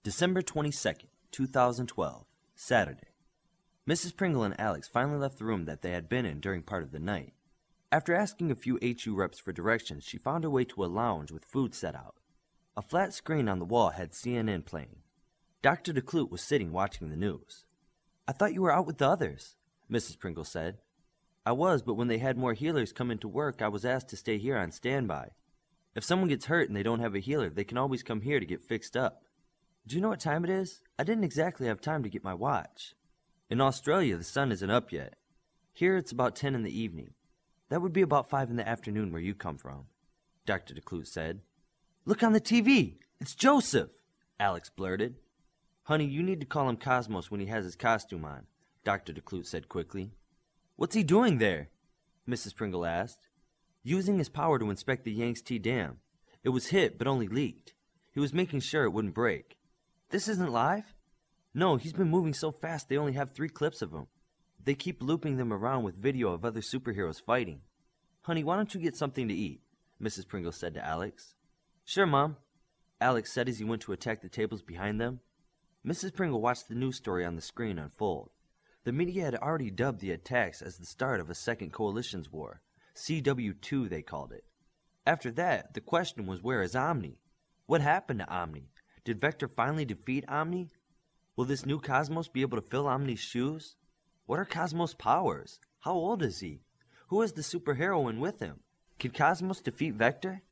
December 22nd, 2012, Saturday. Mrs. Pringle and Alex finally left the room that they had been in during part of the night. After asking a few HU reps for directions, she found her way to a lounge with food set out. A flat screen on the wall had CNN playing. Dr. DeClute was sitting watching the news. "I thought you were out with the others," Mrs. Pringle said. "I was, but when they had more healers come into work, I was asked to stay here on standby. If someone gets hurt and they don't have a healer, they can always come here to get fixed up." "Do you know what time it is? I didn't exactly have time to get my watch." "In Australia, the sun isn't up yet. Here it's about 10 in the evening. That would be about 5 in the afternoon where you come from," Dr. DeClute said. "Look on the TV! It's Joseph!" Alex blurted. "Honey, you need to call him Cosmos when he has his costume on," Dr. DeClute said quickly. "What's he doing there?" Mrs. Pringle asked. "Using his power to inspect the Yangtze Dam. It was hit, but only leaked. He was making sure it wouldn't break." "This isn't live?" "No, he's been moving so fast they only have 3 clips of him. They keep looping them around with video of other superheroes fighting." "Honey, why don't you get something to eat?" Mrs. Pringle said to Alex. "Sure, Mom," Alex said as he went to attack the tables behind them. Mrs. Pringle watched the news story on the screen unfold. The media had already dubbed the attacks as the start of a second coalition's war. CW2 they called it. After that, the question was, where is Omni? What happened to Omni? Did Vector finally defeat Omni? Will this new Cosmos be able to fill Omni's shoes? What are Cosmos' powers? How old is he? Who is the superheroine with him? Can Cosmos defeat Vector?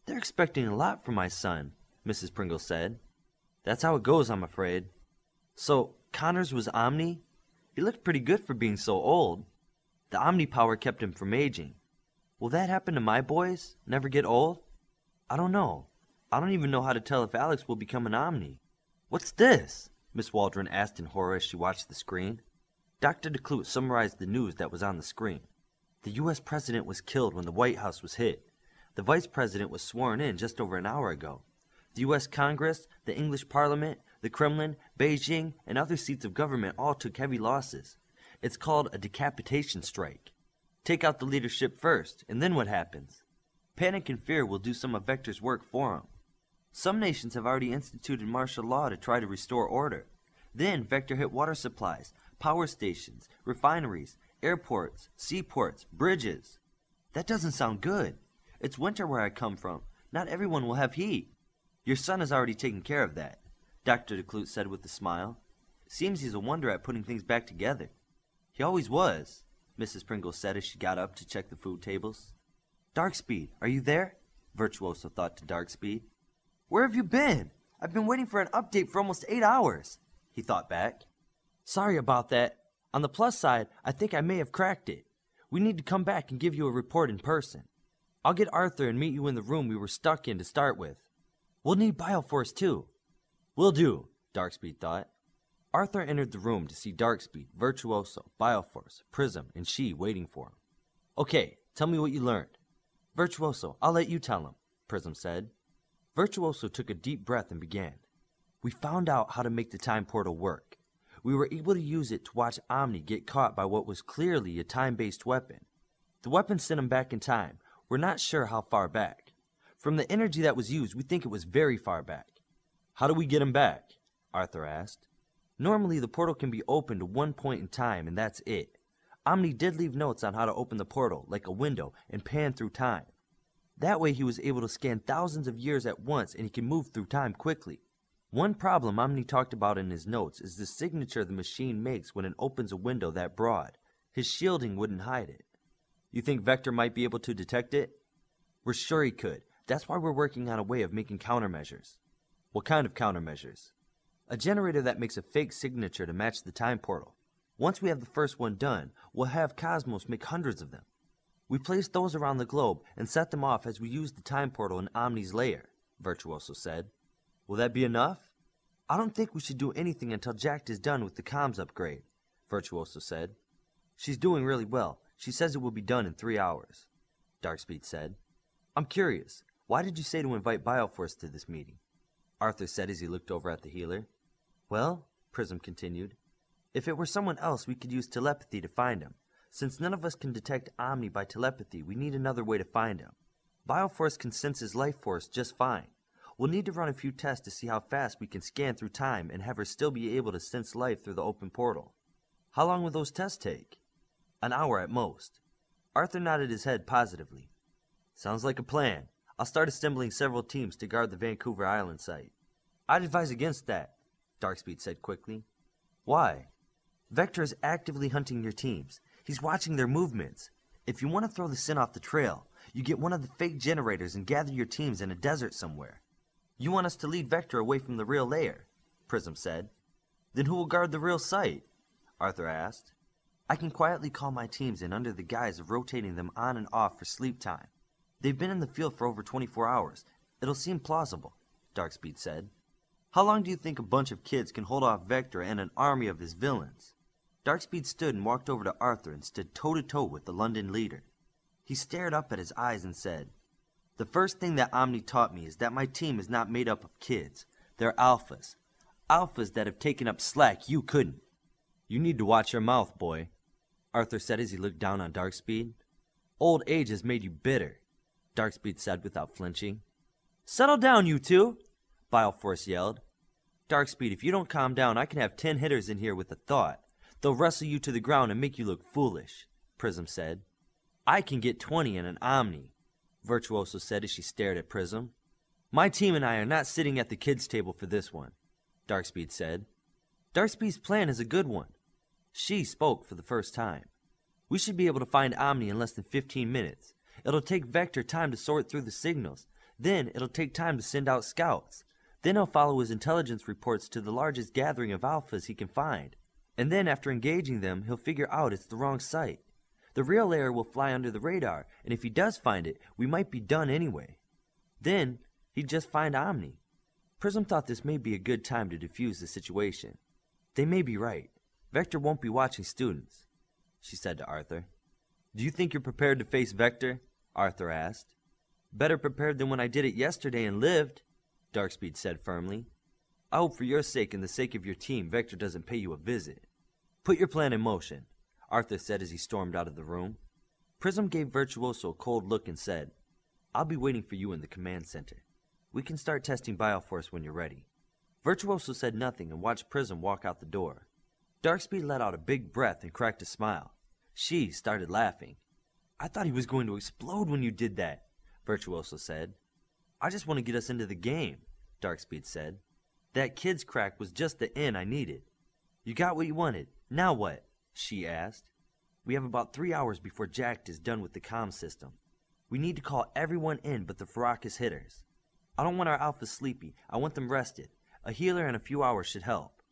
"They're expecting a lot from my son," Mrs. Pringle said. "That's how it goes, I'm afraid." "So, Connors was Omni? He looked pretty good for being so old. The Omni power kept him from aging. Will that happen to my boys? Never get old?" "I don't know. I don't even know how to tell if Alex will become an Omni." "What's this?" Miss Waldron asked in horror as she watched the screen. Dr. DeClute summarized the news that was on the screen. The U.S. president was killed when the White House was hit. The vice president was sworn in just over an hour ago. The U.S. Congress, the English Parliament, the Kremlin, Beijing, and other seats of government all took heavy losses. It's called a decapitation strike. Take out the leadership first, and then what happens? Panic and fear will do some of Vector's work for him. Some nations have already instituted martial law to try to restore order. Then Vector hit water supplies, power stations, refineries, airports, seaports, bridges. That doesn't sound good. It's winter where I come from. Not everyone will have heat. Your son has already taken care of that, Dr. DeClute said with a smile. Seems he's a wonder at putting things back together. He always was, Mrs. Pringle said as she got up to check the food tables. Darkspeed, are you there? Virtuoso thought to Darkspeed. Where have you been? I've been waiting for an update for almost 8 hours, he thought back. Sorry about that. On the plus side, I think I may have cracked it. We need to come back and give you a report in person. I'll get Arthur and meet you in the room we were stuck in to start with. We'll need Bioforce too. Will do, Darkspeed thought. Arthur entered the room to see Darkspeed, Virtuoso, Bioforce, Prism, and she waiting for him. Okay, tell me what you learned. Virtuoso, I'll let you tell him, Prism said. Virtuoso took a deep breath and began. We found out how to make the time portal work. We were able to use it to watch Omni get caught by what was clearly a time-based weapon. The weapon sent him back in time. We're not sure how far back. From the energy that was used, we think it was very far back. How do we get him back? Arthur asked. Normally, the portal can be opened to one point in time, and that's it. Omni did leave notes on how to open the portal, like a window, and pan through time. That way he was able to scan thousands of years at once, and he can move through time quickly. One problem Omni talked about in his notes is the signature the machine makes when it opens a window that broad. His shielding wouldn't hide it. You think Vector might be able to detect it? We're sure he could. That's why we're working on a way of making countermeasures. What kind of countermeasures? A generator that makes a fake signature to match the time portal. Once we have the first one done, we'll have Cosmos make hundreds of them. We place those around the globe and set them off as we use the time portal in Omni's lair, Virtuoso said. Will that be enough? I don't think we should do anything until Jack is done with the comms upgrade, Virtuoso said. She's doing really well. She says it will be done in 3 hours, Darkspeed said. I'm curious, why did you say to invite Bioforce to this meeting? Arthur said as he looked over at the healer. Well, Prism continued, if it were someone else we could use telepathy to find him. Since none of us can detect Omni by telepathy, we need another way to find him. Bioforce can sense his life force just fine. We'll need to run a few tests to see how fast we can scan through time and have her still be able to sense life through the open portal. How long will those tests take? An hour at most. Arthur nodded his head positively. Sounds like a plan. I'll start assembling several teams to guard the Vancouver Island site. I'd advise against that, Darkspeed said quickly. Why? Vector is actively hunting your teams. He's watching their movements. If you want to throw the sin off the trail, you get one of the fake generators and gather your teams in a desert somewhere. You want us to lead Vector away from the real lair, Prism said. Then who will guard the real site? Arthur asked. I can quietly call my teams in under the guise of rotating them on and off for sleep time. They've been in the field for over 24 hours. It'll seem plausible, Darkspeed said. How long do you think a bunch of kids can hold off Vector and an army of his villains? Darkspeed stood and walked over to Arthur and stood toe-to-toe with the London leader. He stared up at his eyes and said, The first thing that Omni taught me is that my team is not made up of kids. They're alphas. Alphas that have taken up slack you couldn't. You need to watch your mouth, boy, Arthur said as he looked down on Darkspeed. Old age has made you bitter, Darkspeed said without flinching. Settle down, you two, Bioforce yelled. Darkspeed, if you don't calm down, I can have 10 hitters in here with a thought. They'll wrestle you to the ground and make you look foolish, Prism said. I can get 20 in an Omni, Virtuoso said as she stared at Prism. My team and I are not sitting at the kids' table for this one, Darkspeed said. Darkspeed's plan is a good one. She spoke for the first time. We should be able to find Omni in less than 15 minutes. It'll take Vector time to sort through the signals. Then it'll take time to send out scouts. Then he'll follow his intelligence reports to the largest gathering of alphas he can find. And then after engaging them, he'll figure out it's the wrong site. The real lair will fly under the radar, and if he does find it, we might be done anyway. Then he'd just find Omni. Prism thought this may be a good time to defuse the situation. They may be right. Vector won't be watching students, she said to Arthur. Do you think you're prepared to face Vector? Arthur asked. Better prepared than when I did it yesterday and lived, Darkspeed said firmly. I hope for your sake and the sake of your team, Vector doesn't pay you a visit. Put your plan in motion, Arthur said as he stormed out of the room. Prism gave Virtuoso a cold look and said, I'll be waiting for you in the command center. We can start testing Bioforce when you're ready. Virtuoso said nothing and watched Prism walk out the door. Darkspeed let out a big breath and cracked a smile. She started laughing. I thought he was going to explode when you did that, Virtuoso said. I just want to get us into the game, Darkspeed said. That kid's crack was just the in I needed. You got what you wanted. Now what? She asked. We have about 3 hours before Jacked is done with the comm system. We need to call everyone in but the ferocious hitters. I don't want our alphas sleepy. I want them rested. A healer in a few hours should help.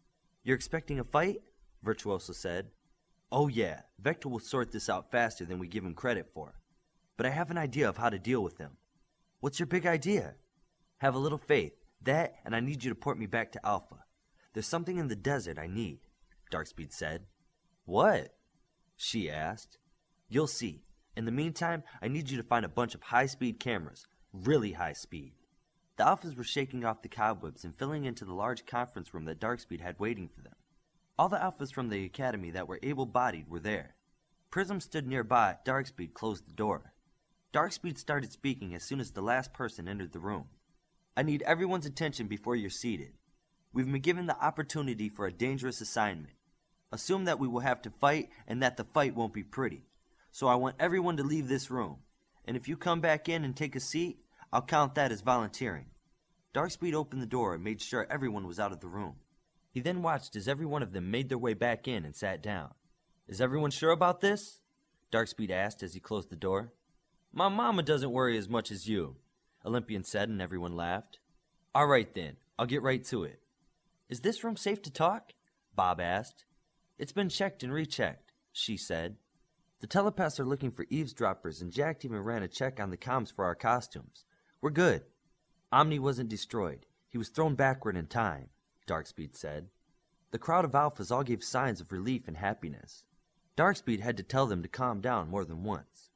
You're expecting a fight? Virtuoso said. Oh yeah, Vector will sort this out faster than we give him credit for. But I have an idea of how to deal with him. What's your big idea? Have a little faith. That, and I need you to port me back to Alpha. There's something in the desert I need, Darkspeed said. What? She asked. You'll see. In the meantime, I need you to find a bunch of high-speed cameras. Really high speed. The Alphas were shaking off the cobwebs and filling into the large conference room that Darkspeed had waiting for them. All the Alphas from the Academy that were able-bodied were there. Prism stood nearby. Darkspeed closed the door. Darkspeed started speaking as soon as the last person entered the room. I need everyone's attention before you're seated. We've been given the opportunity for a dangerous assignment. Assume that we will have to fight and that the fight won't be pretty. So I want everyone to leave this room. And if you come back in and take a seat, I'll count that as volunteering. Darkspeed opened the door and made sure everyone was out of the room. He then watched as every one of them made their way back in and sat down. Is everyone sure about this? Darkspeed asked as he closed the door. My mama doesn't worry as much as you, Olympian said, and everyone laughed. All right then, I'll get right to it. Is this room safe to talk? Bob asked. It's been checked and rechecked, she said. The telepaths are looking for eavesdroppers, and Jack even ran a check on the comms for our costumes. We're good. Omni wasn't destroyed. He was thrown backward in time, Darkspeed said. The crowd of Alphas all gave signs of relief and happiness. Darkspeed had to tell them to calm down more than once.